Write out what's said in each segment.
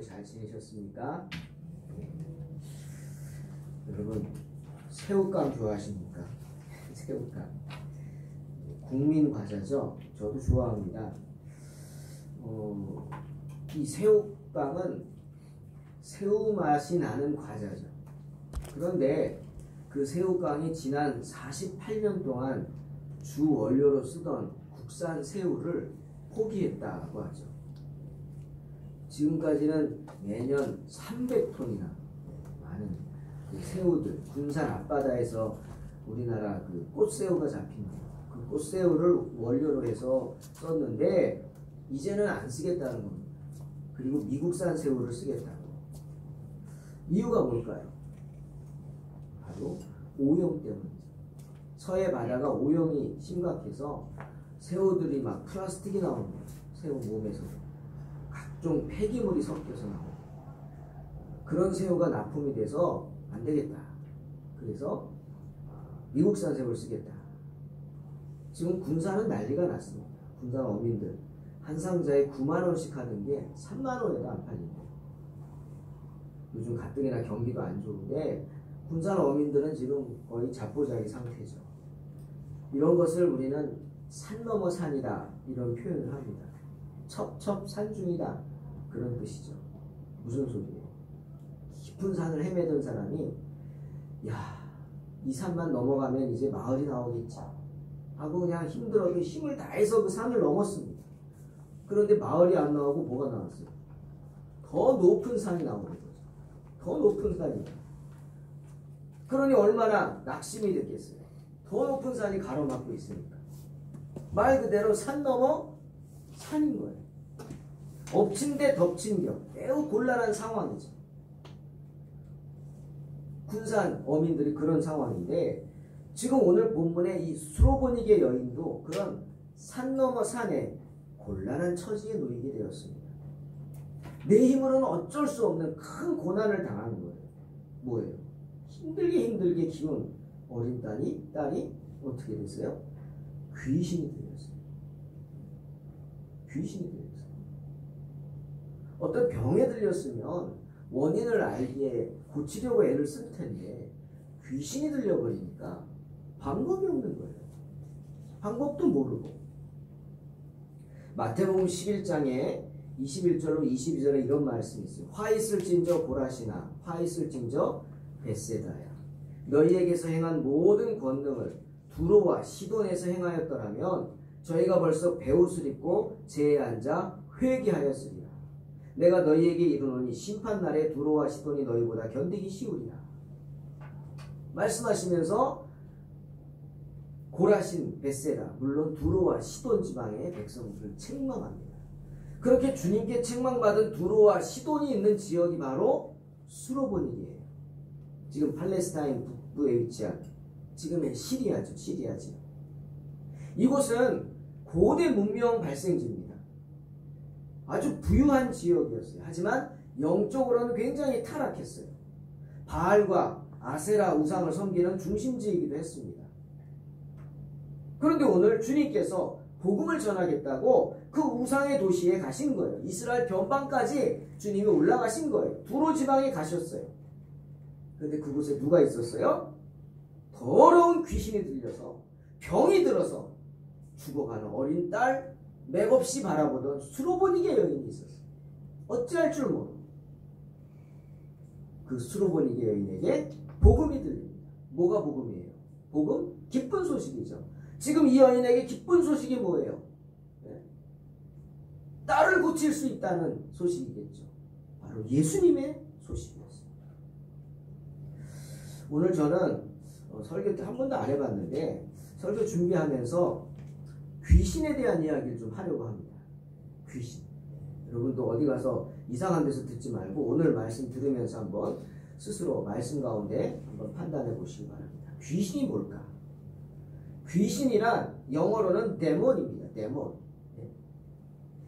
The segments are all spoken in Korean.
잘 지내셨습니까? 여러분 새우깡 좋아하십니까? 새우깡 국민 과자죠. 저도 좋아합니다. 이 새우깡은 새우 맛이 나는 과자죠. 그런데 그 새우깡이 지난 48년 동안 주 원료로 쓰던 국산 새우를 포기했다고 하죠. 지금까지는 매년 300톤이나 많은 그 새우들, 군산 앞바다에서 우리나라 그 꽃새우가 잡힙니다. 그 꽃새우를 원료로 해서 썼는데 이제는 안 쓰겠다는 겁니다. 그리고 미국산 새우를 쓰겠다고. 이유가 뭘까요? 바로 오염 때문이죠. 서해 바다가 오염이 심각해서 새우들이 막 플라스틱이 나옵니다. 새우 몸에서 각종 폐기물이 섞여서 나옵니다. 그런 새우가 납품이 돼서 안 되겠다. 그래서 미국산 새우를 쓰겠다. 지금 군산은 난리가 났습니다. 군산 어민들 한 상자에 9만 원씩 하는 게 3만 원에도 안 팔린대요. 요즘 가뜩이나 경기도 안 좋은데 군산 어민들은 지금 거의 자포자기 상태죠. 이런 것을 우리는 산 넘어 산이다 이런 표현을 합니다. 첩첩산중이다 그런 뜻이죠. 무슨 소리예요? 깊은 산을 헤매던 사람이 야, 이 산만 넘어가면 이제 마을이 나오겠지 하고 그냥 힘들어도 힘을 다해서 그 산을 넘었습니다. 그런데 마을이 안 나오고 뭐가 나왔어요? 더 높은 산이 나오는 거죠. 더 높은 산이. 그러니 얼마나 낙심이 됐겠어요. 더 높은 산이 가로막고 있으니까. 말 그대로 산 넘어 산인 거예요. 엎친 데 덮친 격. 매우 곤란한 상황이죠. 군산 어민들이 그런 상황인데 지금 오늘 본문의 이 수로보니게 여인도 그런 산 넘어 산에 곤란한 처지에 놓이게 되었습니다. 내 힘으로는 어쩔 수 없는 큰 고난을 당하는 거예요. 뭐예요? 힘들게 키운 어린 딸이 어떻게 됐어요? 귀신이 들렸어요. 귀신이 들렸어요. 어떤 병에 들렸으면 원인을 알기에 고치려고 애를 쓸 텐데 귀신이 들려버리니까 방법이 없는 거예요. 방법도 모르고. 마태복음 11장에 21절로 22절에 이런 말씀이 있어요. 화 있을진저 고라시나 화 있을진저 벳세다야. 너희에게서 행한 모든 권능을 두로와 시돈에서 행하였더라면 저희가 벌써 베옷을 입고 제에 앉아 회개하였으리라. 내가 너희에게 이르노니 심판날에 두로와 시돈이 너희보다 견디기 쉬우리라. 말씀하시면서 고라신 벳세다, 물론 두로와 시돈 지방의 백성들을 책망합니다. 그렇게 주님께 책망받은 두로와 시돈이 있는 지역이 바로 수로보닉이에요. 지금 팔레스타인 북부에 위치한 지금의 시리아죠. 시리아지. 이곳은 고대 문명 발생지입니다. 아주 부유한 지역이었어요. 하지만 영적으로는 굉장히 타락했어요. 바알과 아세라 우상을 섬기는 중심지이기도 했습니다. 그런데 오늘 주님께서 복음을 전하겠다고 그 우상의 도시에 가신 거예요. 이스라엘 변방까지 주님이 올라가신 거예요. 두로 지방에 가셨어요. 그런데 그곳에 누가 있었어요? 더러운 귀신이 들려서 병이 들어서 죽어가는 어린 딸 맥없이 바라보던 수로보니게 여인이 있었어요. 어찌할 줄 모르고 그 수로보니게 여인에게 복음이 들립니다. 뭐가 복음이에요? 복음? 기쁜 소식이죠. 지금 이 여인에게 기쁜 소식이 뭐예요? 딸을 고칠 수 있다는 소식이겠죠. 바로 예수님의 소식이었습니다. 오늘 저는 설교 때 한 번도 안 해봤는데 설교 준비하면서 귀신에 대한 이야기를 좀 하려고 합니다. 귀신. 여러분도 어디 가서 이상한 데서 듣지 말고 오늘 말씀 들으면서 한번 스스로 말씀 가운데 한번 판단해 보시기 바랍니다. 귀신이 뭘까? 귀신이란 영어로는 데몬입니다. 데몬.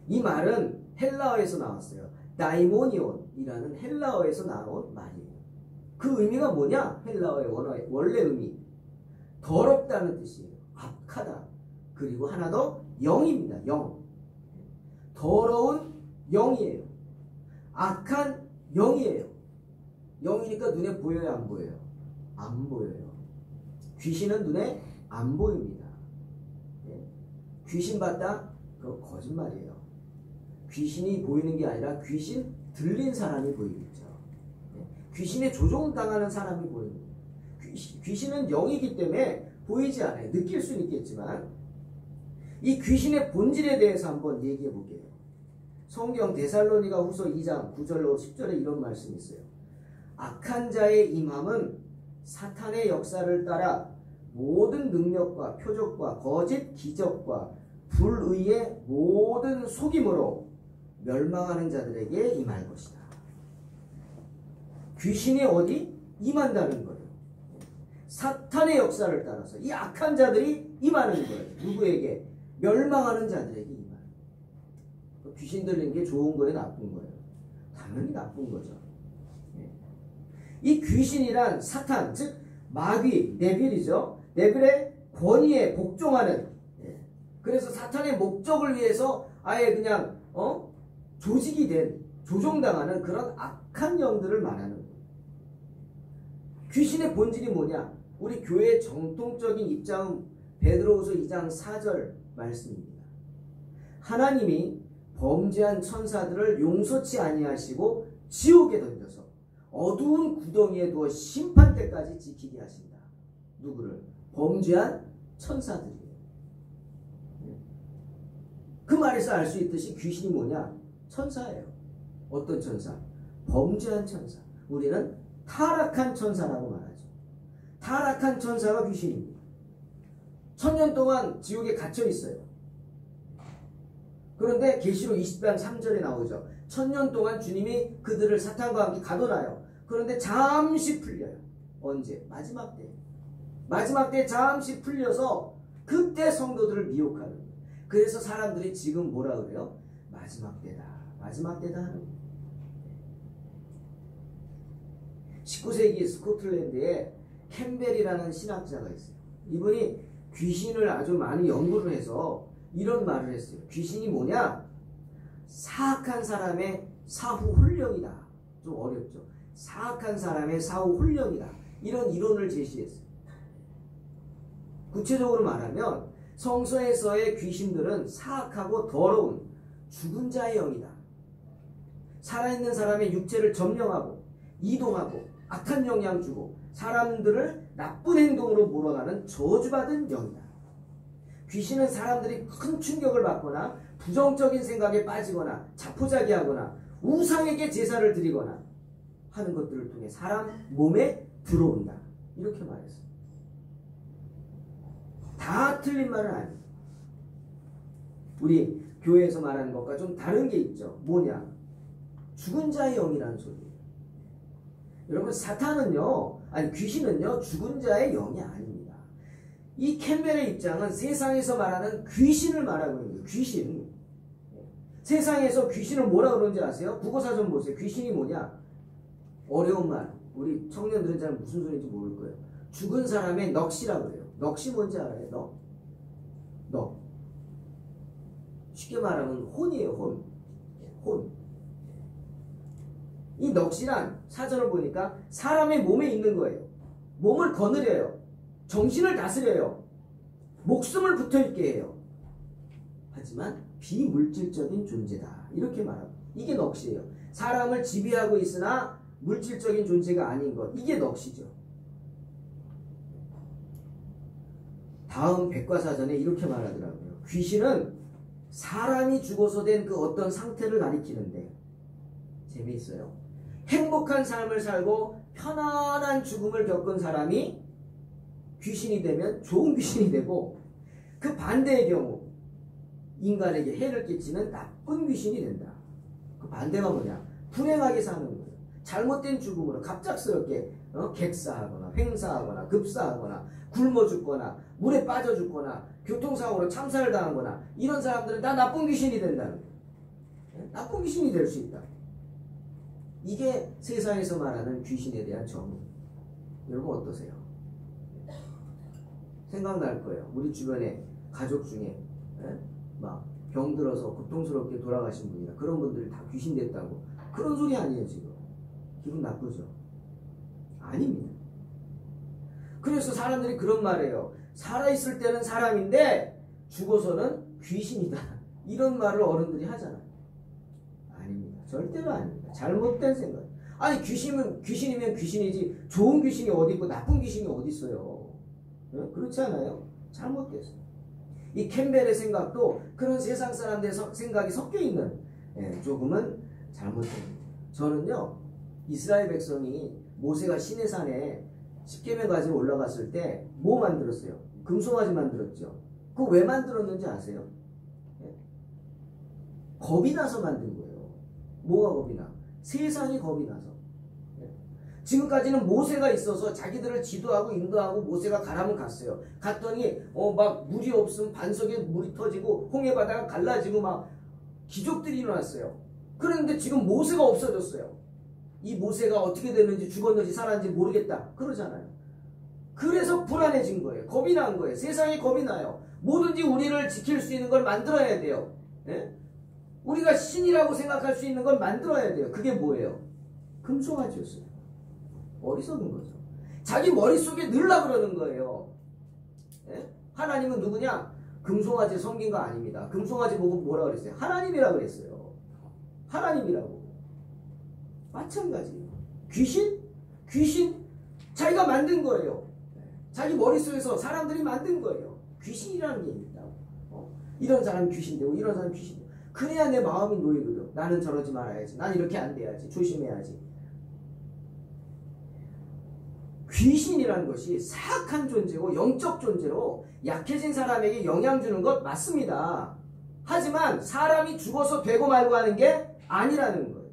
이 말은 헬라어에서 나왔어요. 다이모니온이라는 헬라어에서 나온 말이에요. 그 의미가 뭐냐? 헬라어의 원래 의미. 더럽다는 뜻이에요. 악하다. 그리고 하나 더 영입니다. 영. 더러운 영이에요. 악한 영이에요. 영이니까 눈에 보여요, 안 보여요? 안 보여요. 귀신은 눈에 안 보입니다. 예? 귀신 봤다? 그거 거짓말이에요. 귀신이 보이는 게 아니라 귀신 들린 사람이 보이겠죠. 예? 귀신에 조종당하는 사람이 보이는 거예요. 귀신은 영이기 때문에 보이지 않아요. 느낄 수는 있겠지만 이 귀신의 본질에 대해서 한번 얘기해 볼게요. 성경 데살로니가 후서 2장 9절로 10절에 이런 말씀이 있어요. 악한 자의 임함은 사탄의 역사를 따라 모든 능력과 표적과 거짓 기적과 불의의 모든 속임으로 멸망하는 자들에게 임할 것이다. 귀신이 어디? 임한다는 거예요. 사탄의 역사를 따라서 이 악한 자들이 임하는 거예요. 누구에게? 멸망하는 자들에게 임하는 거예요. 귀신 들리는 게 좋은 거예요? 나쁜 거예요? 당연히 나쁜 거죠. 이 귀신이란 사탄, 즉 마귀, 네빌이죠. 네빌의 권위에 복종하는, 그래서 사탄의 목적을 위해서 아예 그냥 조직이 된, 조종당하는 그런 악한 영들을 말하는 거예요. 귀신의 본질이 뭐냐? 우리 교회의 정통적인 입장은 베드로후서 2장 4절 말씀입니다. 하나님이 범죄한 천사들을 용서치 아니하시고 지옥에 던져서 어두운 구덩이에 두어 심판 때까지 지키게 하신다. 누구를? 범죄한 천사들이에요. 그 말에서 알 수 있듯이 귀신이 뭐냐? 천사예요. 어떤 천사? 범죄한 천사. 우리는 타락한 천사라고 말하죠. 타락한 천사가 귀신입니다. 1000년 동안 지옥에 갇혀 있어요. 그런데 계시록 20장 3절에 나오죠. 1000년 동안 주님이 그들을 사탄과 함께 가둬놔요. 그런데 잠시 풀려요. 언제? 마지막 때. 마지막 때 잠시 풀려서 그때 성도들을 미혹하는 거예요. 그래서 사람들이 지금 뭐라 그래요? 마지막 때다. 마지막 때다 하는 거예요. 19세기 스코틀랜드에 캠벨이라는 신학자가 있어요. 이분이 귀신을 아주 많이 연구를 해서 이런 말을 했어요. 귀신이 뭐냐? 사악한 사람의 사후 훈령이다. 좀 어렵죠. 사악한 사람의 사후 훈령이다. 이런 이론을 제시했어요. 구체적으로 말하면 성서에서의 귀신들은 사악하고 더러운 죽은 자의 영이다. 살아있는 사람의 육체를 점령하고 이동하고 악한 영향 주고 사람들을 나쁜 행동으로 몰아가는 저주받은 영이다. 귀신은 사람들이 큰 충격을 받거나 부정적인 생각에 빠지거나 자포자기하거나 우상에게 제사를 드리거나 하는 것들을 통해 사람 몸에 들어온다. 이렇게 말했어요. 다 틀린 말은 아니에요. 우리 교회에서 말하는 것과 좀 다른 게 있죠. 뭐냐? 죽은 자의 영이라는 소리예요. 여러분 사탄은요, 아니 귀신은요 죽은 자의 영이 아닙니다. 이 캠벨의 입장은 세상에서 말하는 귀신을 말하고 있는 거예요. 귀신. 세상에서 귀신을 뭐라 그러는지 아세요? 국어사전 보세요. 귀신이 뭐냐? 어려운 말. 우리 청년들은 잘 무슨 소리인지 모를 거예요. 죽은 사람의 넋이라고 그래요. 넋이 뭔지 알아요? 넋. 쉽게 말하면 혼이에요. 혼. 이 넋이란 사전을 보니까 사람의 몸에 있는 거예요. 몸을 거느려요. 정신을 다스려요. 목숨을 붙어있게 해요. 하지만 비물질적인 존재다. 이렇게 말하고 이게 넋이에요. 사람을 지배하고 있으나 물질적인 존재가 아닌 것. 이게 넋이죠. 다음 백과사전에 이렇게 말하더라고요. 귀신은 사람이 죽어서 된 그 어떤 상태를 가리키는데 재미있어요. 행복한 삶을 살고 편안한 죽음을 겪은 사람이 귀신이 되면 좋은 귀신이 되고 그 반대의 경우 인간에게 해를 끼치는 나쁜 귀신이 된다. 그 반대가 뭐냐? 불행하게 사는 거예요. 잘못된 죽음으로 갑작스럽게 객사하거나 횡사하거나 급사하거나 굶어 죽거나 물에 빠져 죽거나 교통사고로 참사를 당하거나 이런 사람들은 다 나쁜 귀신이 된다는 거예요. 나쁜 귀신이 될 수 있다. 이게 세상에서 말하는 귀신에 대한 정의. 여러분 어떠세요? 생각날 거예요. 우리 주변에 가족 중에 막 병들어서 고통스럽게 돌아가신 분이나 그런 분들이 다 귀신 됐다고 그런 소리 아니에요 지금. 기분 나쁘죠? 아닙니다. 그래서 사람들이 그런 말해요. 살아있을 때는 사람인데 죽어서는 귀신이다. 이런 말을 어른들이 하잖아요. 아닙니다. 절대로 아닙니다. 잘못된 생각. 아니 귀신이면 귀신이지 좋은 귀신이 어디 있고 나쁜 귀신이 어디 있어요. 네? 그렇지 않아요? 잘못됐어요. 이 캠벨의 생각도 그런 세상 사람들의 생각이 섞여 있는 조금은 잘못됩니다. 저는요 이스라엘 백성이 모세가 시내산에 십계명 가지고 올라갔을 때 뭐 만들었어요? 금송아지 만들었죠. 그거 왜 만들었는지 아세요? 겁이 나서 만든 거예요. 뭐가 겁이 나? 세상이 겁이 나서. 지금까지는 모세가 있어서 자기들을 지도하고 인도하고 모세가 가라면 갔어요. 갔더니 막 물이 없으면 반석에 물이 터지고 홍해바다가 갈라지고 막 기적들이 일어났어요. 그런데 지금 모세가 없어졌어요. 이 모세가 어떻게 됐는지 죽었는지 살았는지 모르겠다 그러잖아요. 그래서 불안해진 거예요. 겁이 난 거예요. 세상에 겁이 나요. 뭐든지 우리를 지킬 수 있는 걸 만들어야 돼요. 예? 우리가 신이라고 생각할 수 있는 걸 만들어야 돼요. 그게 뭐예요? 금송아지였어요. 어리석은 거죠. 자기 머릿속에 넣으려고 그러는 거예요. 예? 하나님은 누구냐? 금송아지 섬긴 거 아닙니다. 금송아지 보고 뭐라 그랬어요? 하나님이라고 그랬어요. 하나님이라고. 마찬가지예요. 귀신 자기가 만든 거예요. 자기 머릿속에서 사람들이 만든 거예요. 귀신이라는 게 있다고. 이런 사람이 귀신 되고 이런 사람이 귀신 되고. 그래야 내 마음이 놓이거든. 나는 저러지 말아야지. 난 이렇게 안 돼야지. 조심해야지. 귀신이라는 것이 사악한 존재고 영적 존재로 약해진 사람에게 영향 주는 것 맞습니다. 하지만 사람이 죽어서 되고 말고 하는 게 아니라는 거예요.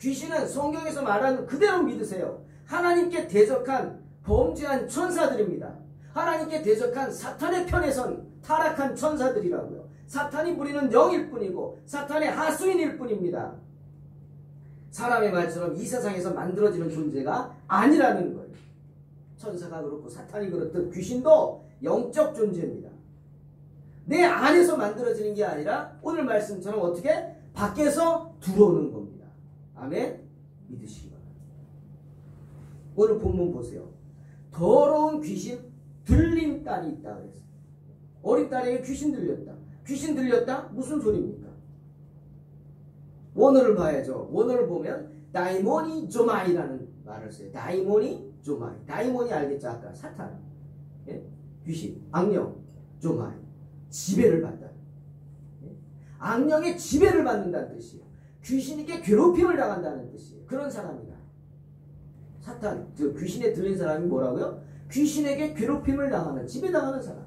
귀신은 성경에서 말하는 그대로 믿으세요. 하나님께 대적한 범죄한 천사들입니다. 하나님께 대적한 사탄의 편에 선 타락한 천사들이라고요. 사탄이 부리는 영일 뿐이고 사탄의 하수인일 뿐입니다. 사람의 말처럼 이 세상에서 만들어지는 존재가 아니라는 거예요. 천사가 그렇고 사탄이 그렇듯 귀신도 영적 존재입니다. 내 안에서 만들어지는 게 아니라 오늘 말씀처럼 어떻게? 밖에서 들어오는 겁니다. 아멘? 믿으시기 바랍니다. 오늘 본문 보세요. 더러운 귀신 들린 딸이 있다 그랬어요. 어린 딸에게 귀신 들렸다. 귀신 들렸다? 무슨 소리입니까? 원어를 봐야죠. 원어를 보면 다이모니 조마이라는 말을 써요. 다이모니 조마이. 다이모니 알겠죠? 아까 사탄. 예? 귀신, 악령, 조마이. 지배를 받다. 예? 악령의 지배를 받는다는 뜻이에요. 귀신에게 괴롭힘을 당한다는 뜻이에요. 그런 사람이다. 사탄, 즉 귀신에 들린 사람이 뭐라고요? 귀신에게 괴롭힘을 당하는, 지배당하는 사람.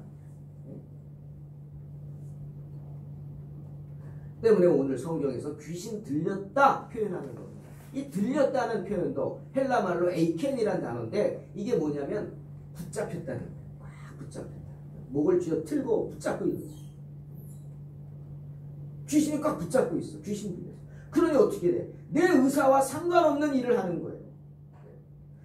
때문에 오늘 성경에서 귀신 들렸다 표현하는 겁니다. 이 들렸다는 표현도 헬라 말로 에이켄이라는 단어인데 이게 뭐냐면 붙잡혔다는 거예요. 꽉 붙잡혔다. 목을 쥐어 틀고 붙잡고 있는 거예요. 귀신이 꽉 붙잡고 있어. 귀신 들렸어. 그러니 어떻게 돼? 내 의사와 상관없는 일을 하는 거예요.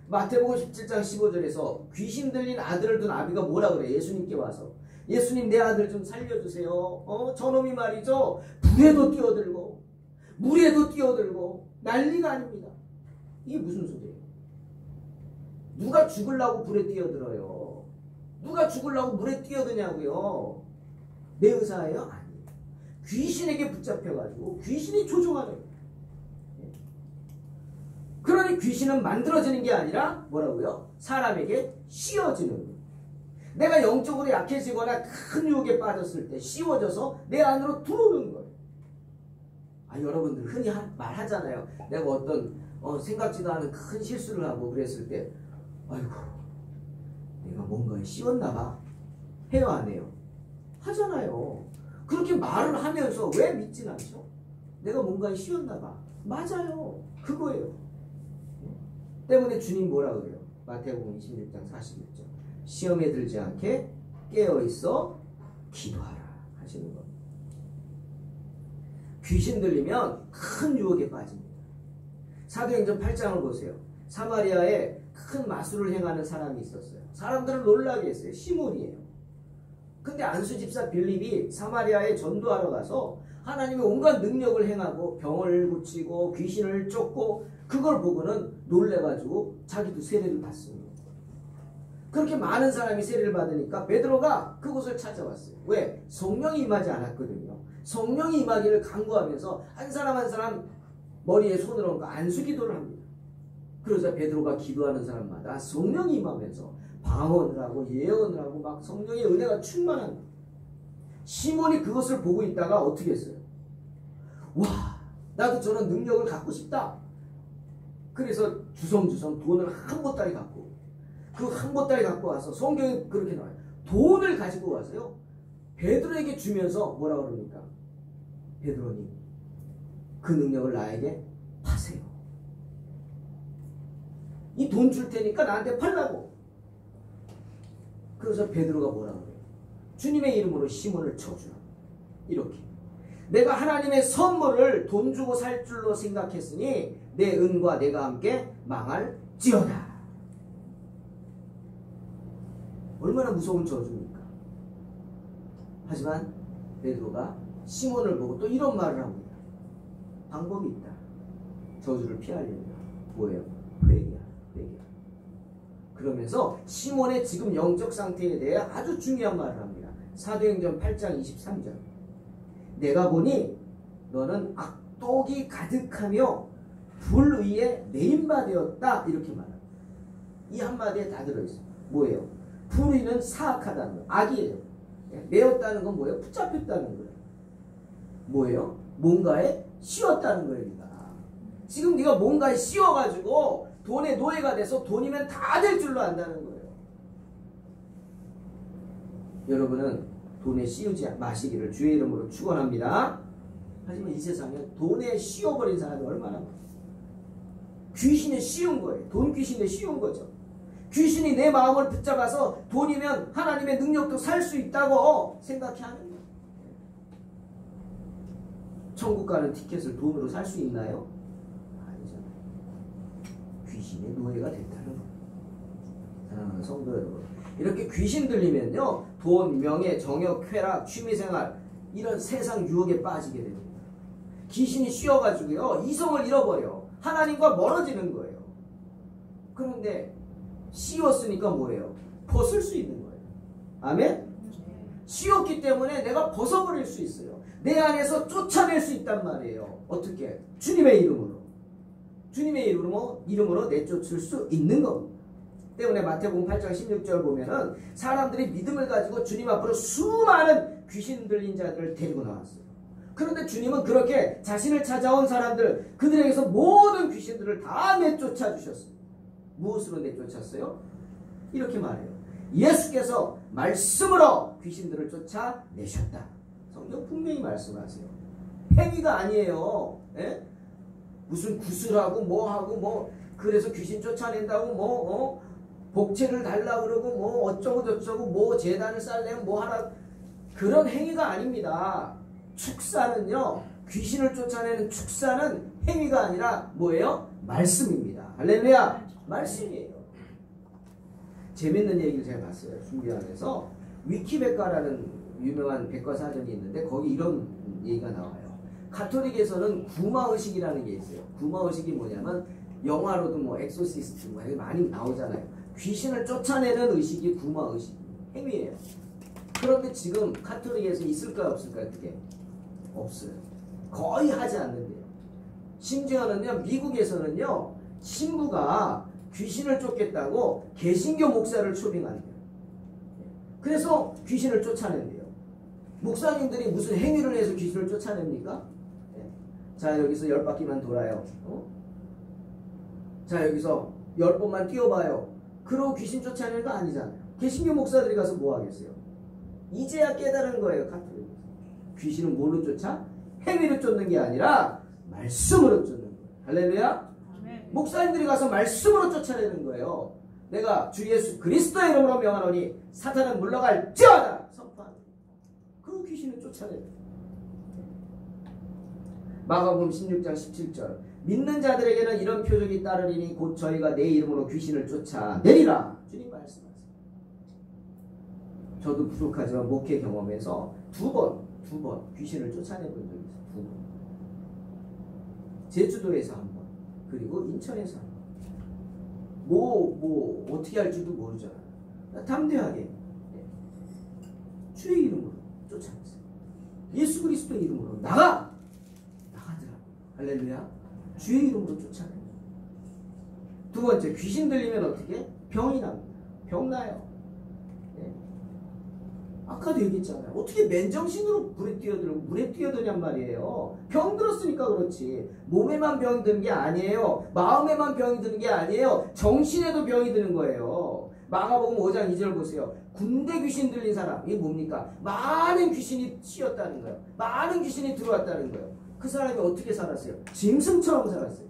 마태복음 17장 15절에서 귀신 들린 아들을 둔 아비가 뭐라 그래? 예수님께 와서 예수님 내 아들 좀 살려주세요. 저놈이 말이죠. 불에도 뛰어들고 물에도 뛰어들고 난리가 아닙니다. 이게 무슨 소리예요? 누가 죽으려고 불에 뛰어들어요? 누가 죽으려고 물에 뛰어드냐고요? 내 의사예요? 아니에요. 귀신에게 붙잡혀가지고 귀신이 조종하는 거예요. 그러니 귀신은 만들어지는 게 아니라 뭐라고요? 사람에게 씌워지는 거예요. 내가 영적으로 약해지거나 큰 유혹에 빠졌을 때 씌워져서 내 안으로 들어오는 거예요. 여러분들 흔히 말하잖아요. 내가 어떤 생각지도 않은 큰 실수를 하고 그랬을 때 아이고 내가 뭔가에 씌웠나 봐. 해요 안 해요? 하잖아요. 그렇게 말을 하면서 왜 믿진 않죠? 내가 뭔가에 씌웠나 봐. 맞아요. 그거예요. 때문에 주님 뭐라 그래요? 마태복음 26장 41절. 시험에 들지 않게 깨어있어 기도하라 하시는 겁니다. 귀신 들리면 큰 유혹에 빠집니다. 사도행전 8장을 보세요. 사마리아에 큰 마술을 행하는 사람이 있었어요. 사람들을 놀라게 했어요. 시몬이에요. 근데 안수 집사 빌립이 사마리아에 전도하러 가서 하나님의 온갖 능력을 행하고 병을 고치고 귀신을 쫓고 그걸 보고는 놀래가지고 자기도 세례를 받습니다. 그렇게 많은 사람이 세례를 받으니까 베드로가 그곳을 찾아왔어요. 왜? 성령이 임하지 않았거든요. 성령이 임하기를 간구하면서 한 사람 한 사람 머리에 손을 얹고 안수기도를 합니다. 그러자 베드로가 기도하는 사람마다 성령이 임하면서 방언을 하고 예언을 하고 막 성령의 은혜가 충만한 시몬이 그것을 보고 있다가 어떻게 했어요? 와, 나도 저런 능력을 갖고 싶다. 그래서 주섬주섬 돈을 한 보따리 갖고 그 한 보따리 갖고 와서 성경에 그렇게 나와요. 돈을 가지고 와서요 베드로에게 주면서 뭐라 그럽니까? 베드로님 그 능력을 나에게 파세요. 이 돈 줄 테니까 나한테 팔라고. 그래서 베드로가 뭐라 그래요? 주님의 이름으로 시몬을 쳐주라. 이렇게 내가 하나님의 선물을 돈 주고 살 줄로 생각했으니 내 은과 내가 함께 망할지어다. 얼마나 무서운 저주입니까? 하지만 베드로가 시몬을 보고 또 이런 말을 합니다. 방법이 있다. 저주를 피하려면 뭐예요? 회개하라. 그러면서 시몬의 지금 영적 상태에 대해 아주 중요한 말을 합니다. 사도행전 8장 23절. 내가 보니 너는 악독이 가득하며 불의에 매인바 되었다. 이렇게 말합니다. 이 한마디에 다 들어있어요. 뭐예요? 불의는 사악하다는 거예요. 악이에요. 매였다는 건 뭐예요? 붙잡혔다는 거예요. 뭐예요? 뭔가에 씌웠다는 거입니다. 지금 네가 뭔가에 씌워가지고 돈의 노예가 돼서 돈이면 다 될 줄로 안다는 거예요. 여러분은 돈에 씌우지 마시기를 주의 이름으로 축원합니다. 하지만 이 세상에 돈에 씌워버린 사람이 얼마나 많아요. 귀신에 씌운 거예요. 돈 귀신에 씌운 거죠. 귀신이 내 마음을 붙잡아서 돈이면 하나님의 능력도 살 수 있다고 생각해 하는 거예요. 천국 가는 티켓을 돈으로 살 수 있나요? 아니잖아요. 귀신의 노예가 됐다는 거예요. 사랑하는 성도 여러분, 이렇게 귀신 들리면요 돈, 명예, 정욕, 쾌락, 취미생활 이런 세상 유혹에 빠지게 됩니다. 귀신이 씌워가지고요 이성을 잃어버려 하나님과 멀어지는 거예요. 그런데 씌웠으니까 뭐예요? 벗을 수 있는 거예요. 아멘? 씌웠기 때문에 내가 벗어버릴 수 있어요. 내 안에서 쫓아낼 수 있단 말이에요. 어떻게? 주님의 이름으로. 주님의 이름으로 내쫓을 수 있는 겁니다. 때문에 마태복음 8장 16절 보면은 사람들이 믿음을 가지고 주님 앞으로 수많은 귀신 들린 자들을 데리고 나왔어요. 그런데 주님은 그렇게 자신을 찾아온 사람들, 그들에게서 모든 귀신들을 다 내쫓아 주셨어요. 무엇으로 내쫓았어요? 이렇게 말해요. 예수께서 말씀으로 귀신들을 쫓아내셨다. 성경 분명히 말씀하세요. 행위가 아니에요. 에? 무슨 구슬하고 뭐하고 뭐 그래서 귀신 쫓아낸다고 복채를 달라 그러고 뭐 어쩌고 저쩌고 뭐 제단을 쌓으려면 뭐 하라, 그런 행위가 아닙니다. 축사는요 귀신을 쫓아내는 축사는 행위가 아니라 뭐예요? 말씀입니다. 할렐루야. 말씀이에요. 재밌는 얘기를 제가 봤어요. 준비하면서 위키백과라는 유명한 백과사전이 있는데 거기 이런 얘기가 나와요. 가톨릭에서는 구마의식이라는 게 있어요. 구마의식이 뭐냐면 영화로도 뭐 엑소시스트 뭐 많이 나오잖아요. 귀신을 쫓아내는 의식이 구마의식 행위예요. 그런데 지금 가톨릭에서 있을까요 없을까요? 그게 없어요. 거의 하지 않는데요. 심지어는요 미국에서는요 신부가 귀신을 쫓겠다고 개신교 목사를 초빙한대요. 그래서 귀신을 쫓아낸대요. 목사님들이 무슨 행위를 해서 귀신을 쫓아냅니까? 자 여기서 10바퀴만 돌아요. 자 여기서 10번만 뛰어봐요. 그러고 귀신 쫓아내는 거 아니잖아요. 개신교 목사들이 가서 뭐 하겠어요? 이제야 깨달은 거예요. 가톨릭. 귀신은 뭘로 쫓아? 행위로 쫓는 게 아니라 말씀으로 쫓는 거예요. 할렐루야. 목사님들이 가서 말씀으로 쫓아내는 거예요. 내가 주 예수 그리스도의 이름으로 명하노니 사탄은 물러갈지어다 선포하는. 그 귀신을 쫓아내요. 마가복음 16장 17절. 믿는 자들에게는 이런 표적이 따르리니 곧 저희가 내 이름으로 귀신을 쫓아내리라. 주님 말씀하세요. 저도 부족하지만 목회 경험에서 두 번 귀신을 쫓아낸 적이 있어요. 두 번. 제주도에서 한 번. 그리고 인천에서 한 번. 뭐 어떻게 할지도 모르잖아. 담대하게 주의 이름으로 쫓아냈어요. 예수 그리스도의 이름으로 나가더라고. 할렐루야. 주의 이름으로 쫓아내요. 두 번째, 귀신 들리면 어떻게? 병이 납니다. 병 나요. 아까도 얘기했잖아요. 어떻게 맨정신으로 물에 뛰어들고 물에 뛰어드냔 말이에요. 병 들었으니까 그렇지. 몸에만 병이 드는 게 아니에요. 마음에만 병이 드는 게 아니에요. 정신에도 병이 드는 거예요. 마가복음 5장 2절 보세요. 군대 귀신 들린 사람, 이게 뭡니까? 많은 귀신이 씌었다는 거예요. 많은 귀신이 들어왔다는 거예요. 그 사람이 어떻게 살았어요? 짐승처럼 살았어요.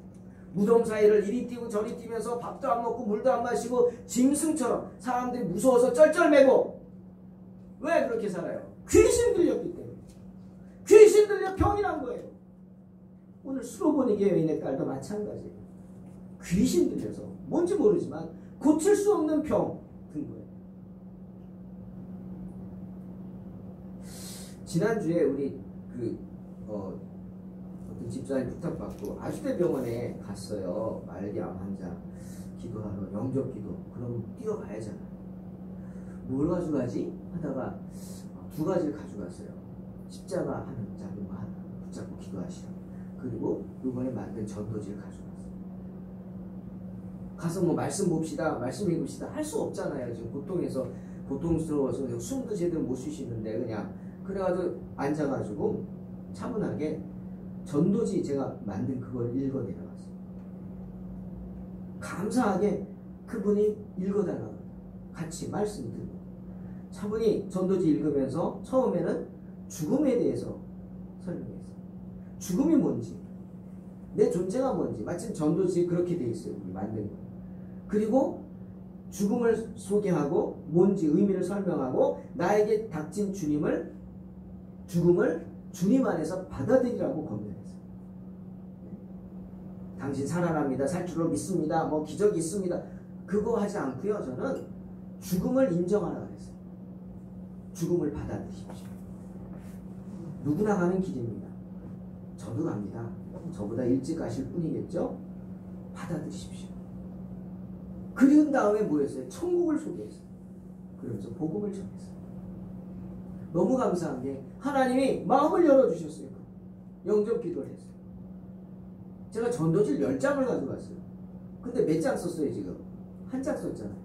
무덤 사이를 이리 뛰고 저리 뛰면서 밥도 안 먹고 물도 안 마시고 짐승처럼 사람들이 무서워서 쩔쩔매고. 왜 그렇게 살아요? 귀신 들렸기 때문에. 귀신 들려 병이 난 거예요. 오늘 수로보니 교회인의 딸도 마찬가지예요. 귀신 들려서 뭔지 모르지만 고칠 수 없는 병 든 거예요. 지난주에 우리 어떤 집사님 부탁받고 아주대병원에 갔어요. 말기암 환자 기도하러 영접 기도. 그럼 뛰어가야잖아요. 뭘 가져가지? 하다가 두 가지를 가져갔어요. 십자가 하는 작은 거 하나 붙잡고 기도하시라고. 그리고 이번에 만든 전도지를 가져갔어요. 가서 뭐 말씀 봅시다, 말씀 읽읍시다 할 수 없잖아요. 지금 고통스러워서 숨도 제대로 못 쉬시는데 그냥 그래가지고 앉아가지고 차분하게 전도지 제가 만든 그걸 읽어 내려갔어요. 감사하게 그분이 읽어달라고 같이 말씀 듣고 차분히 전도지 읽으면서 처음에는 죽음에 대해서 설명했어요. 죽음이 뭔지, 내 존재가 뭔지. 마침 전도지 그렇게 돼 있어요. 만든 거. 그리고 죽음을 소개하고 뭔지 의미를 설명하고 나에게 닥친 죽음을 주님 안에서 받아들이라고 권면했어요. 당신 살아납니다. 살 줄로 믿습니다. 뭐 기적이 있습니다. 그거 하지 않고요. 저는 죽음을 인정하라고 했어요. 죽음을 받아들이십시오. 누구나 가는 길입니다. 저도 갑니다. 저보다 일찍 가실 뿐이겠죠? 받아들이십시오. 그리운 다음에 뭐였어요? 천국을 소개했어요. 그러면서 복음을 전했어요. 너무 감사한 게 하나님이 마음을 열어주셨어요. 영접 기도를 했어요. 제가 전도지를 10장을 가져갔어요. 근데 몇 장 썼어요 지금? 한 장 썼잖아요.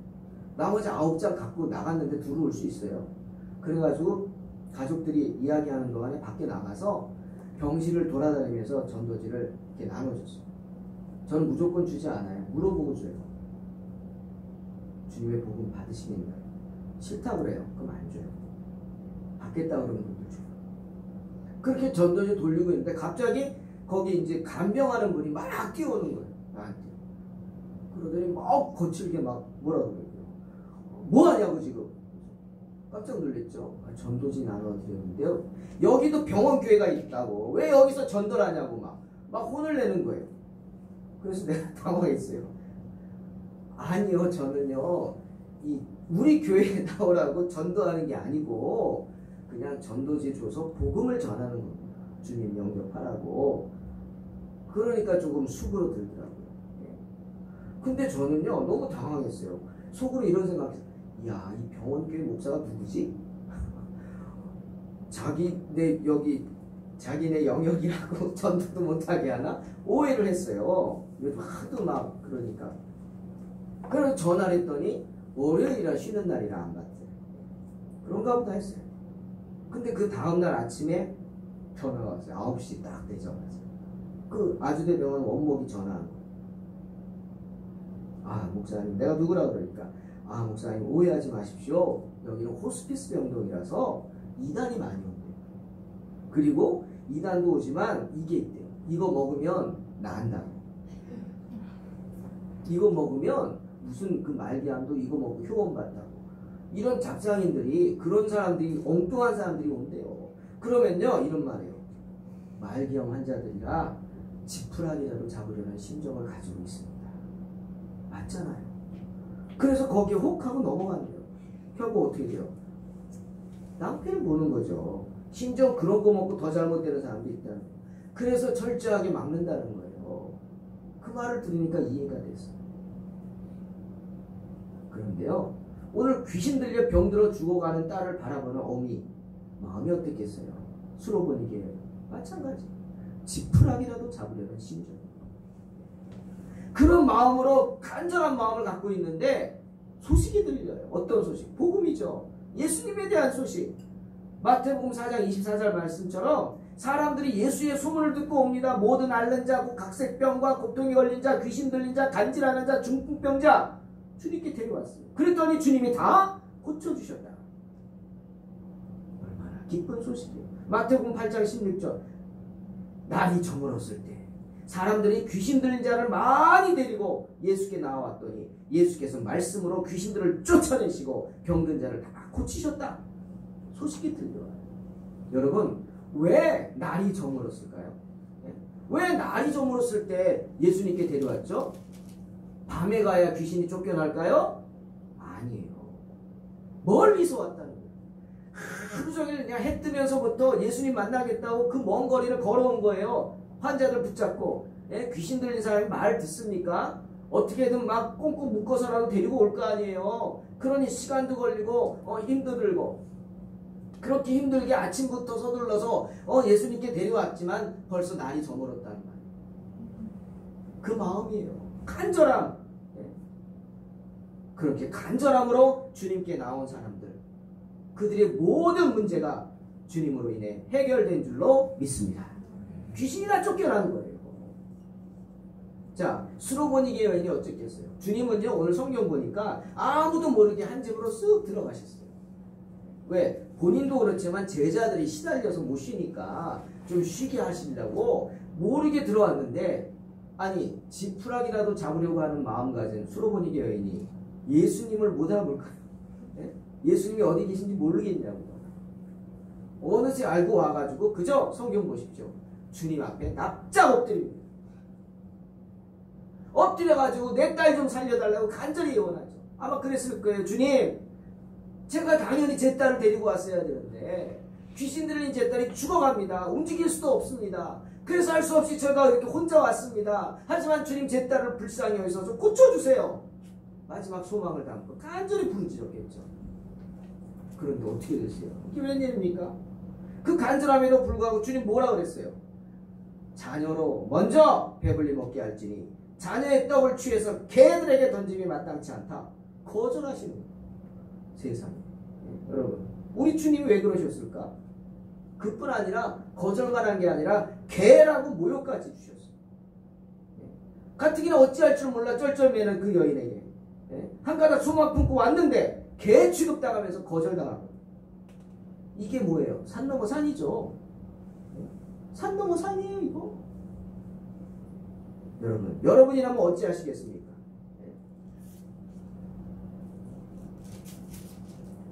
나머지 9장 갖고 나갔는데 들어올 수 있어요. 그래가지고 가족들이 이야기하는 동안에 밖에 나가서 병실을 돌아다니면서 전도지를 이렇게 나눠줬어요. 저는 무조건 주지 않아요. 물어보고 줘요. 주님의 복음 받으시겠나요? 싫다고 그래요. 그럼 안 줘요. 받겠다 그러면 그것도 줘요. 그렇게 전도지 돌리고 있는데 갑자기 거기 이제 간병하는 분이 막 뛰어오는 거예요. 나한테. 그러더니 막 거칠게 막 뭐라 그래요. 뭐 하냐고 지금. 깜짝 놀랐죠. 전도지 나눠드렸는데요. 여기도 병원교회가 있다고. 왜 여기서 전도를 하냐고 막 혼을 내는 거예요. 그래서 내가 당황했어요. 아니요, 저는요, 우리 교회에 나오라고 전도하는 게 아니고, 그냥 전도지 줘서 복음을 전하는 겁니다. 주님 영접하라고. 그러니까 조금 숙으로 들더라고요. 근데 저는요, 너무 당황했어요. 속으로 이런 생각했어요. 야, 이 병원교회 목사가 누구지? 자기네 영역이라고 전도도 못하게 하나? 오해를 했어요. 하도 막 그러니까. 그래서 전화를 했더니 월요일이라 쉬는 날이라 안 받대요. 그런가 보다 했어요. 근데 그 다음날 아침에 전화가 왔어요. 9시 딱 되자마자. 그 아주대병원 원목이 전화한 거예요. 아, 목사님, 내가 누구라 그러니까. 아, 목사님 오해하지 마십시오. 여기는 호스피스 병동이라서 이단이 많이 온대요. 그리고 이단도 오지만 이게 있대요. 이거 먹으면 나은다고. 이거 먹으면 무슨 그 말기암도 이거 먹고 효원 받다고. 이런 잡상인들이, 그런 사람들이, 엉뚱한 사람들이 온대요. 그러면요, 이런 말이에요. 말기암 환자들이라 지푸라기라도 잡으려는 심정을 가지고 있습니다. 맞잖아요. 그래서 거기에 혹하고 넘어간대요. 결국 어떻게 돼요? 낭패를 보는 거죠. 심지어 그런 거 먹고 더 잘못되는 사람도 있다는 거예요. 그래서 철저하게 막는다는 거예요. 그 말을 들으니까 이해가 됐어요. 그런데요, 오늘 귀신 들려 병들어 죽어가는 딸을 바라보는 어미 마음이 어떻겠어요? 수로보니게 마찬가지. 지푸라기라도 잡으려는 심정. 그런 마음으로 간절한 마음을 갖고 있는데 소식이 들려요. 어떤 소식? 복음이죠. 예수님에 대한 소식. 마태복음 4장 24절 말씀처럼 사람들이 예수의 소문을 듣고 옵니다. 모든 앓는 자, 각색병과 고통이 걸린 자, 귀신 들린 자, 간질하는 자, 중풍병자 주님께 데려왔어요. 그랬더니 주님이 다 고쳐주셨다. 얼마나 기쁜 소식이에요. 마태복음 8장 16절 날이 저물었을 때 사람들이 귀신 들린 자를 많이 데리고 예수께 나와왔더니 예수께서 말씀으로 귀신들을 쫓아내시고 병든 자를 다 고치셨다. 소식이 들려와요. 여러분, 왜 날이 저물었을까요? 왜 날이 저물었을 때 예수님께 데려왔죠? 밤에 가야 귀신이 쫓겨날까요? 아니에요. 멀리서 왔다는 거예요. 하루 종일 그냥 해 뜨면서부터 예수님 만나겠다고 그 먼 거리를 걸어온 거예요. 환자들 붙잡고. 귀신 들린 사람이 말 듣습니까? 어떻게든 막 꽁꽁 묶어서라도 데리고 올 거 아니에요. 그러니 시간도 걸리고 힘도 들고 그렇게 힘들게 아침부터 서둘러서 예수님께 데려왔지만 벌써 날이 저물었다는 말이에요. 그 마음이에요. 간절함. 그렇게 간절함으로 주님께 나온 사람들, 그들의 모든 문제가 주님으로 인해 해결된 줄로 믿습니다. 귀신이 다 쫓겨나는 거예요. 자, 수로보니게 여인이 어쨌겠어요? 주님은 오늘 성경 보니까 아무도 모르게 한 집으로 쓱 들어가셨어요. 왜? 본인도 그렇지만 제자들이 시달려서 못 쉬니까 좀 쉬게 하시려고 모르게 들어왔는데, 아니 지푸라기라도 잡으려고 하는 마음 가진 수로보니게 여인이 예수님을 못 알아볼까요? 예수님이 어디 계신지 모르겠냐고. 어느새 알고 와가지고 그저 성경 보십시오. 주님 앞에 납작 엎드립니다. 엎드려가지고 내 딸 좀 살려달라고 간절히 예언하죠. 아마 그랬을 거예요. 주님, 제가 당연히 제 딸을 데리고 왔어야 되는데 귀신 들린 제 딸이 죽어갑니다. 움직일 수도 없습니다. 그래서 할 수 없이 제가 이렇게 혼자 왔습니다. 하지만 주님, 제 딸을 불쌍히 여기서 좀 고쳐주세요. 마지막 소망을 담고 간절히 부르짖었겠죠. 그런데 어떻게 됐어요? 이게 웬일입니까? 그 간절함에도 불구하고 주님 뭐라 그랬어요? 자녀로 먼저 배불리 먹게 할지니 자녀의 떡을 취해서 개들에게 던짐이 마땅치 않다. 거절하시는 거예요. 세상에. 여러분, 우리 주님이 왜 그러셨을까? 그뿐 아니라 거절만 한 게 아니라 개라고 모욕까지 주셨어요. 가뜩이나 어찌할 줄 몰라 쩔쩔매는 그 여인에게 한 가닥 소망 품고 왔는데 개 취급당하면서 거절당한 거예요. 이게 뭐예요? 산 넘어 산이죠. 산 넘어 산이에요, 이거. 여러분이라면 어찌하시겠습니까?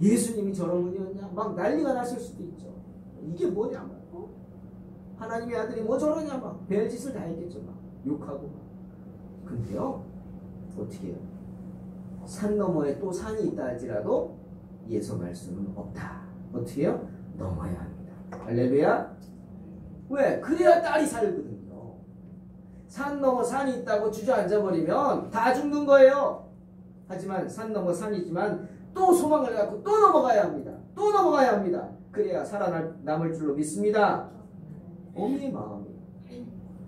예수님이 저런 분이었냐? 막 난리가 났을 수도 있죠. 이게 뭐냐? 막. 하나님의 아들이 뭐 저러냐? 막 별짓을 다 했겠죠. 막 욕하고 막. 근데요, 어떻게 해요? 산 너머에 또 산이 있다 할지라도 예수 말씀은 없다. 어떻게 해요? 넘어야 합니다. 할렐루야. 왜? 그래야 딸이 살거든요. 산 넘어 산이 있다고 주저앉아버리면 다 죽는 거예요. 하지만 산 넘어 산이지만 또 소망을 갖고 또 넘어가야 합니다. 또 넘어가야 합니다. 그래야 살아남을 줄로 믿습니다. 어미의 마음이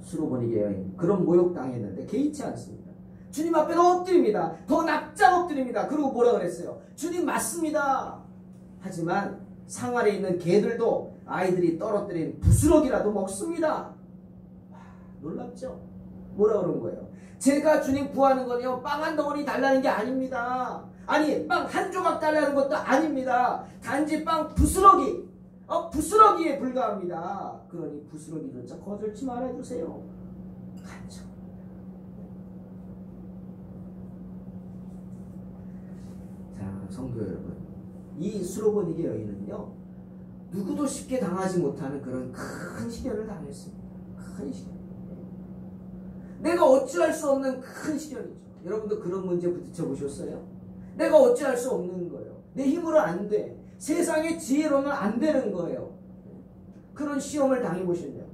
수로보니게 여인 그런 모욕당했는데 개의치 않습니다. 주님 앞에 엎드립니다. 더 납작 엎드립니다. 그리고 뭐라 그랬어요? 주님 맞습니다. 하지만 상 아래 있는 개들도 아이들이 떨어뜨린 부스러기라도 먹습니다. 와, 놀랍죠? 뭐라 그런 거예요? 제가 주님 구하는 건요, 빵 한 덩어리 달라는 게 아닙니다. 아니, 빵 한 조각 달라는 것도 아닙니다. 단지 빵 부스러기, 부스러기에 불과합니다. 그러니 부스러기조차 거절치 말아주세요. 간절. 자, 성도 여러분, 이 수로보니게 여인은요, 누구도 쉽게 당하지 못하는 그런 큰 시련을 당했습니다. 큰 시련. 내가 어찌할 수 없는 큰 시련이죠. 여러분도 그런 문제 부딪혀 보셨어요? 내가 어찌할 수 없는 거예요. 내 힘으로 안 돼. 세상의 지혜로는 안 되는 거예요. 그런 시험을 당해보셨냐고.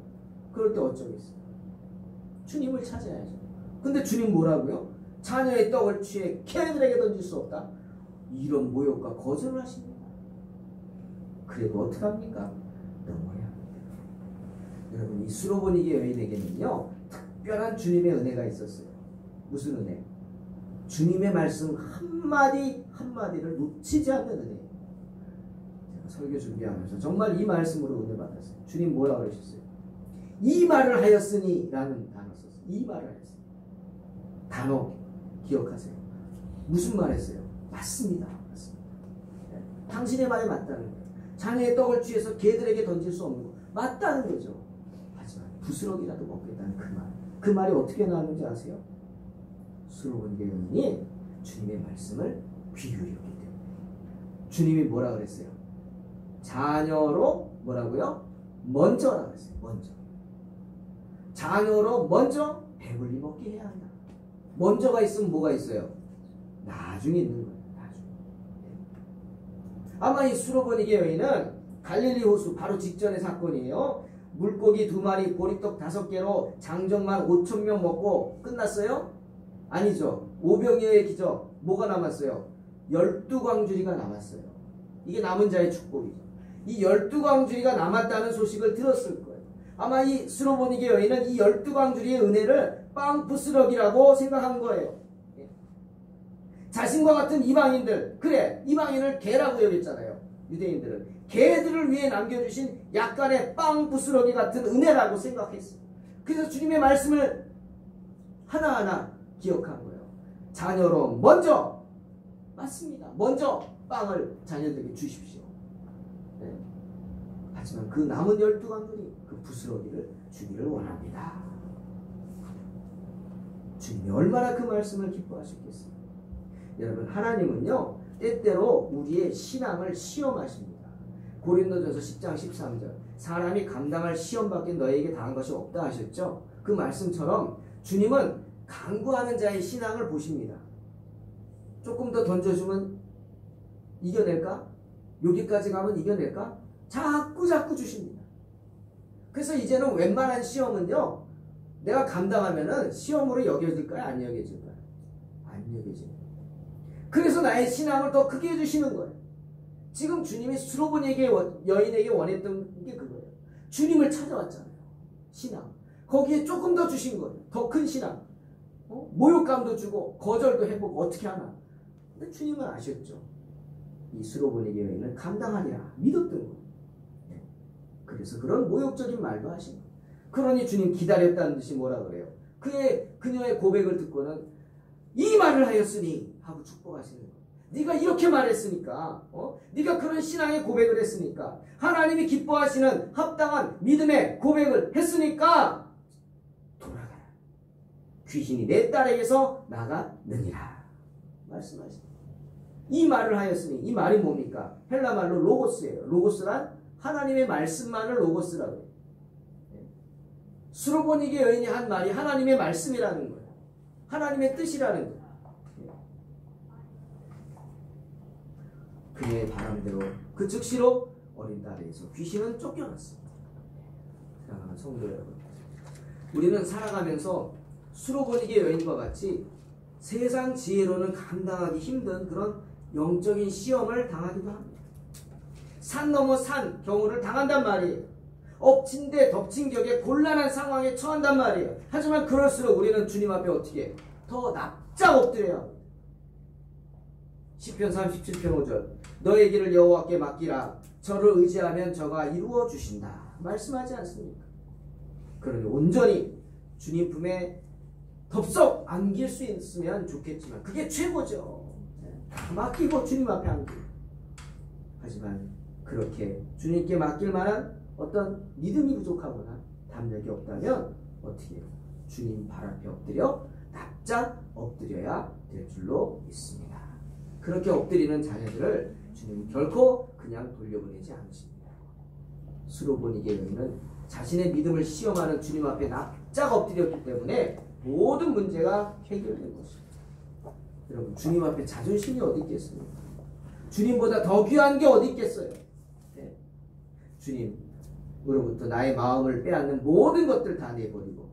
그럴 때 어쩌겠어요? 주님을 찾아야죠. 근데 주님 뭐라고요? 자녀의 떡을 취해 개들에게 던질 수 없다. 이런 모욕과 거절을 하십니다. 그래도 어떡합니까? 넘어야 합니다. 여러분, 이 수로보니게 여인에게는요, 특별한 주님의 은혜가 있었어요. 무슨 은혜? 주님의 말씀 한마디 한마디를 놓치지 않는 은혜. 제가 설교 준비하면서 정말 이 말씀으로 은혜 받았어요. 주님 뭐라고 그러셨어요? 이 말을 하였으니 라는 단어 썼어요. 이 말을 하였으니. 단어 기억하세요. 무슨 말 했어요? 맞습니다. 맞습니다. 네. 당신의 말이 맞다는 거예요. 자녀의 떡을 취해서 개들에게 던질 수 없는 거 맞다는 거죠. 하지만 부스러기라도 먹겠다는 그 말. 그 말이 어떻게 나왔는지 아세요? 수로보니게 여인이 주님의 말씀을 귀 기울였기 때문에. 주님이 뭐라 그랬어요? 자녀로 뭐라고요? 먼저라 그랬어요. 먼저. 자녀로 먼저 배불리 먹게 해야 한다. 먼저가 있으면 뭐가 있어요? 나중에 있는 거예요. 나중에. 아마 이 수로보니게 여인은 갈릴리 호수 바로 직전의 사건이에요. 물고기 2마리, 보리떡 5개로 장정만 5,000명 먹고 끝났어요? 아니죠. 오병이어의 기적. 뭐가 남았어요? 12광주리가 남았어요. 이게 남은 자의 축복이죠. 이 12광주리가 남았다는 소식을 들었을 거예요. 아마 이 수로보니게 여인은 이 12광주리의 은혜를 빵 부스러기라고 생각한 거예요. 자신과 같은 이방인들, 그래, 이방인을 개라고 여겼잖아요. 유대인들은 개들을 위해 남겨주신 약간의 빵 부스러기 같은 은혜라고 생각했어요. 그래서 주님의 말씀을 하나하나 기억한 거예요. 자녀로 먼저, 맞습니다, 먼저 빵을 자녀들에게 주십시오. 네. 하지만 그 남은 12광들이 그 부스러기를 주기를 원합니다. 주님이 얼마나 그 말씀을 기뻐하셨겠어요. 여러분, 하나님은요, 때때로 우리의 신앙을 시험하십니다. 고린도전서 10장 13절, 사람이 감당할 시험밖에 너에게 당한 것이 없다 하셨죠. 그 말씀처럼 주님은 간구하는 자의 신앙을 보십니다. 조금 더 던져주면 이겨낼까? 여기까지 가면 이겨낼까? 자꾸 주십니다. 그래서 이제는 웬만한 시험은요, 내가 감당하면은 시험으로 여겨질까요? 안 여겨질까요? 안 여겨집니다. 그래서 나의 신앙을 더 크게 해주시는 거예요. 지금 주님이 수로보니게 여인에게 원했던 게 그거예요. 주님을 찾아왔잖아요. 신앙. 거기에 조금 더 주신 거예요. 더 큰 신앙. 모욕감도 주고 거절도 해보고 어떻게 하나. 근데 주님은 아셨죠. 이 수로보니게 여인은 감당하리라 믿었던 거예요. 그래서 그런 모욕적인 말도 하신 거예요. 그러니 주님 기다렸다는 듯이 뭐라 그래요? 그녀의 고백을 듣고는 이 말을 하였으니 하고 축복하시는 거예요. 네가 이렇게 말했으니까, 네가 그런 신앙의 고백을 했으니까, 하나님이 기뻐하시는 합당한 믿음의 고백을 했으니까 돌아가라. 귀신이 내 딸에게서 나가느니라 말씀하십니다. 이 말을 하였으니, 이 말이 뭡니까? 헬라 말로 로고스예요. 로고스란 하나님의 말씀만을 로고스라고 해요. 수로보니게 여인이 한 말이 하나님의 말씀이라는 거예요. 하나님의 뜻이라는 거예요. 그의 바람대로 그 즉시로 어린 딸에게서 귀신은 쫓겨났습니다. 사랑하는 성도 여러분, 우리는 살아가면서 수로보니게 여인과 같이 세상 지혜로는 감당하기 힘든 그런 영적인 시험을 당하기도 합니다. 산 넘어 산 경우를 당한단 말이에요. 엎친 데 덮친 격에 곤란한 상황에 처한단 말이에요. 하지만 그럴수록 우리는 주님 앞에 어떻게 해요? 더 납작 엎드려야 합니다. 시편 37편 5절, 너의 길을 여호와께 맡기라. 저를 의지하면 저가 이루어 주신다. 말씀하지 않습니까? 그러니 온전히 주님 품에 덥석 안길 수 있으면 좋겠지만 그게 최고죠. 다 맡기고 주님 앞에 안기고. 하지만 그렇게 주님께 맡길 만한 어떤 믿음이 부족하거나 담력이 없다면 어떻게 해요? 주님 발 앞에 엎드려 납작 엎드려야 될 줄로 믿습니다. 그렇게 엎드리는 자녀들을 주님은 결코 그냥 돌려보내지 않으십니다. 수로보니게 여인은 자신의 믿음을 시험하는 주님 앞에 납작 엎드렸기 때문에 모든 문제가 해결된 것입니다. 여러분, 주님 앞에 자존심이 어디 있겠습니까? 주님보다 더 귀한 게 어디 있겠어요? 네. 주님, 으로부터 나의 마음을 빼앗는 모든 것들 다 내버리고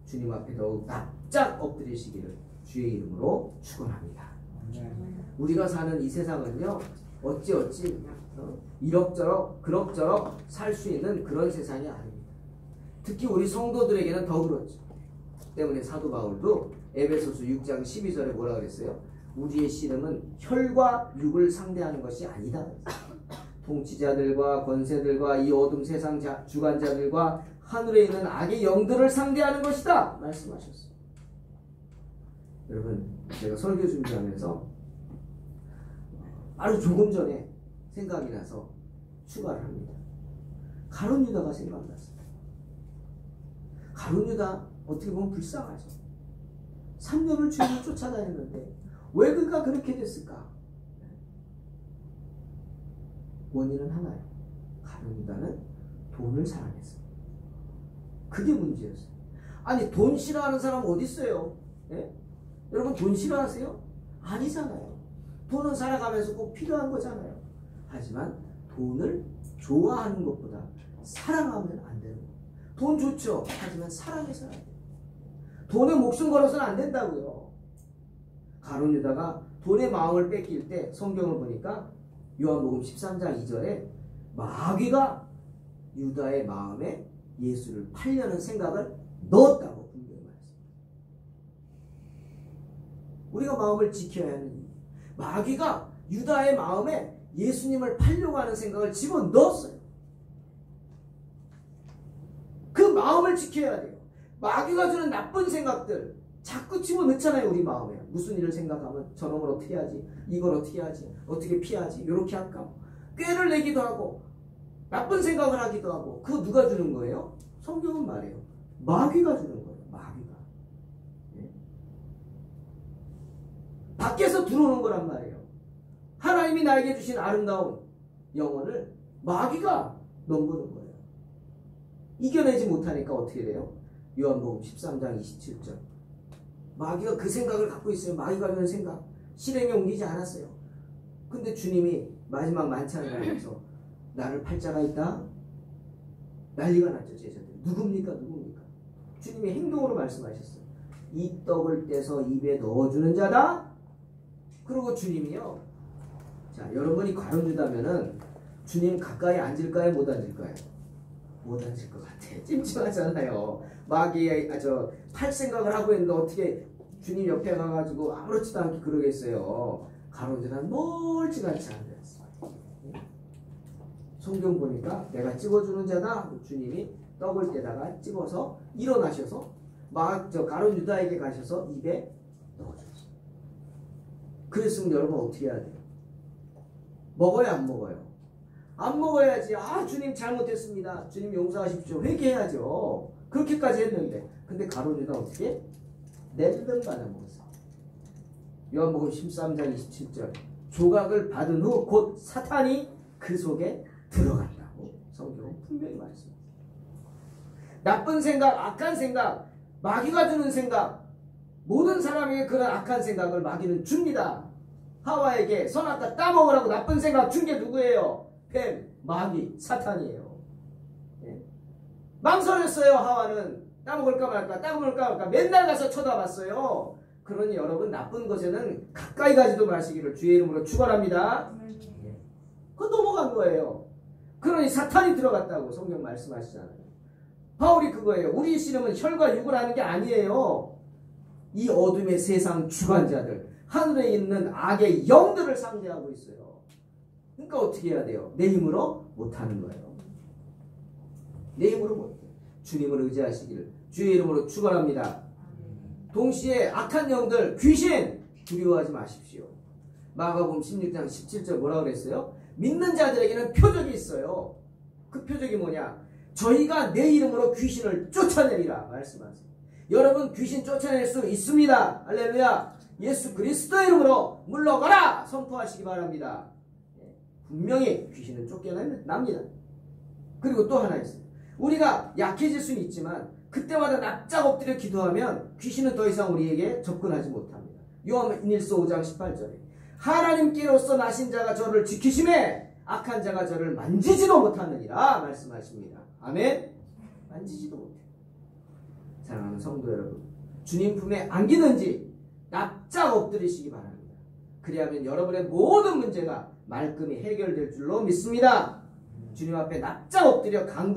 주님 앞에 더욱 납작 엎드리시기를 주의 이름으로 축원합니다. 우리가 사는 이 세상은요, 어찌어찌 이럭저럭 그럭저럭 살 수 있는 그런 세상이 아닙니다. 특히 우리 성도들에게는 더 그렇죠. 때문에 사도 바울도 에베소서 6장 12절에 뭐라 그랬어요? 우리의 씨름은 혈과 육을 상대하는 것이 아니다. 통치자들과 권세들과 이 어둠 세상 주관자들과 하늘에 있는 악의 영들을 상대하는 것이다 말씀하셨어요. 여러분, 제가 설교 준비하면서 바로 조금 전에 생각이 나서 추가를 합니다. 가룟 유다가 생각났어요. 가룟 유다 어떻게 보면 불쌍하죠. 3년을 주님을 쫓아다녔는데 왜 그가 그렇게 됐을까? 원인은 하나예요. 가룟 유다는 돈을 사랑했어요. 그게 문제였어요. 아니, 돈 싫어하는 사람 어디 있어요? 예? 여러분, 돈 싫어하세요? 아니잖아요. 돈은 살아가면서 꼭 필요한 거잖아요. 하지만 돈을 좋아하는 것보다 사랑하면 안 되는 거예요. 돈 좋죠. 하지만 사랑해서는 안 돼요. 돈에 목숨 걸어서는 안 된다고요. 가룟 유다가 돈의 마음을 뺏길 때 성경을 보니까 요한복음 13장 2절에 마귀가 유다의 마음에 예수를 팔려는 생각을 넣었다고 분명히 말했습니다. 우리가 마음을 지켜야 하는 이유. 마귀가 유다의 마음에 예수님을 팔려고 하는 생각을 집어넣었어요. 그 마음을 지켜야 돼요. 마귀가 주는 나쁜 생각들 자꾸 집어넣잖아요. 우리 마음에. 무슨 일을 생각하면 저놈을 어떻게 하지? 이걸 어떻게 하지? 어떻게 피하지? 이렇게 할까? 꾀를 내기도 하고 나쁜 생각을 하기도 하고. 그거 누가 주는 거예요? 성경은 말해요. 마귀가 주는 거예요. 마귀가. 예? 밖에서 들어오는 거란 말이에요. 하나님이 나에게 주신 아름다운 영혼을 마귀가 넘보는 거예요. 이겨내지 못하니까 어떻게 돼요? 요한복음 13장 27절. 마귀가 그 생각을 갖고 있어요. 마귀가 주는 생각. 실행에 옮기지 않았어요. 근데 주님이 마지막 만찬을 하면서 나를 팔 자가 있다? 난리가 났죠. 제자들. 누굽니까? 누굽니까? 주님이 행동으로 말씀하셨어요. 이 떡을 떼서 입에 넣어주는 자다? 그리고 주님이요. 자, 여러분이 가룟 유다면은 주님 가까이 앉을까요? 못 앉을까요? 못 앉을 것 같아. 찜찜하잖아요. 마귀의 팔 생각을 하고 있는데 어떻게 주님 옆에 가가지고 아무렇지도 않게 그러겠어요. 가룟 유다는 멀찌감치 앉았어요. 성경 보니까 내가 찍어주는 자다. 주님이 떡을 떼다가 찍어서 일어나셔서 가룟 유다에게 가셔서 입에 넣어줬어요. 그랬으면 여러분 어떻게 해야 돼요? 먹어요, 안 먹어요? 안 먹어야지. 아, 주님 잘못했습니다. 주님 용서하십시오. 회개해야죠. 그렇게까지 했는데. 근데 가룟 유다 어떻게? 낼름 받아 먹었어요. 요한복음 13장 27절. 조각을 받은 후 곧 사탄이 그 속에 들어간다고 성경은 분명히 말했습니다. 나쁜 생각, 악한 생각, 마귀가 주는 생각, 모든 사람에게 그런 악한 생각을 마귀는 줍니다. 하와에게 선악과 따먹으라고 나쁜 생각 준 게 누구예요? 뱀, 마귀, 사탄이에요. 네? 망설였어요. 하와는 따먹을까 말까, 따먹을까 말까 맨날 가서 쳐다봤어요. 그러니 여러분 나쁜 것에는 가까이 가지도 마시기를 주의 이름으로 축원합니다. 네. 그거 넘어간 거예요. 그러니 사탄이 들어갔다고 성경 말씀하시잖아요. 바울이 그거예요. 우리 씨름은 혈과 육을 하는 게 아니에요. 이 어둠의 세상 주관자들, 하늘에 있는 악의 영들을 상대하고 있어요. 그러니까 어떻게 해야 돼요? 내 힘으로 못하는 거예요. 내 힘으로 못해요. 주님을 의지하시기를 주의 이름으로 축원합니다. 동시에 악한 영들, 귀신 두려워하지 마십시오. 마가복음 16장 17절 뭐라고 그랬어요? 믿는 자들에게는 표적이 있어요. 그 표적이 뭐냐? 저희가 내 이름으로 귀신을 쫓아내리라 말씀하세요. 여러분 귀신 쫓아낼 수 있습니다. 할렐루야. 예수 그리스도의 이름으로 물러가라 선포하시기 바랍니다. 분명히 귀신은 쫓겨납니다. 그리고 또 하나 있어요. 우리가 약해질 수는 있지만 그때마다 납작 엎드려 기도하면 귀신은 더 이상 우리에게 접근하지 못합니다. 요한일서 5장 18절에 하나님께로서 나신 자가 저를 지키심에 악한 자가 저를 만지지도 못하느니라 말씀하십니다. 아멘? 만지지도 못해. 사랑하는 성도 여러분, 주님 품에 안기든지 납작 엎드리시기 바랍니다. 그리하면 여러분의 모든 문제가 말끔히 해결될 줄로 믿습니다. 주님 앞에 납작 엎드려 간구합니다.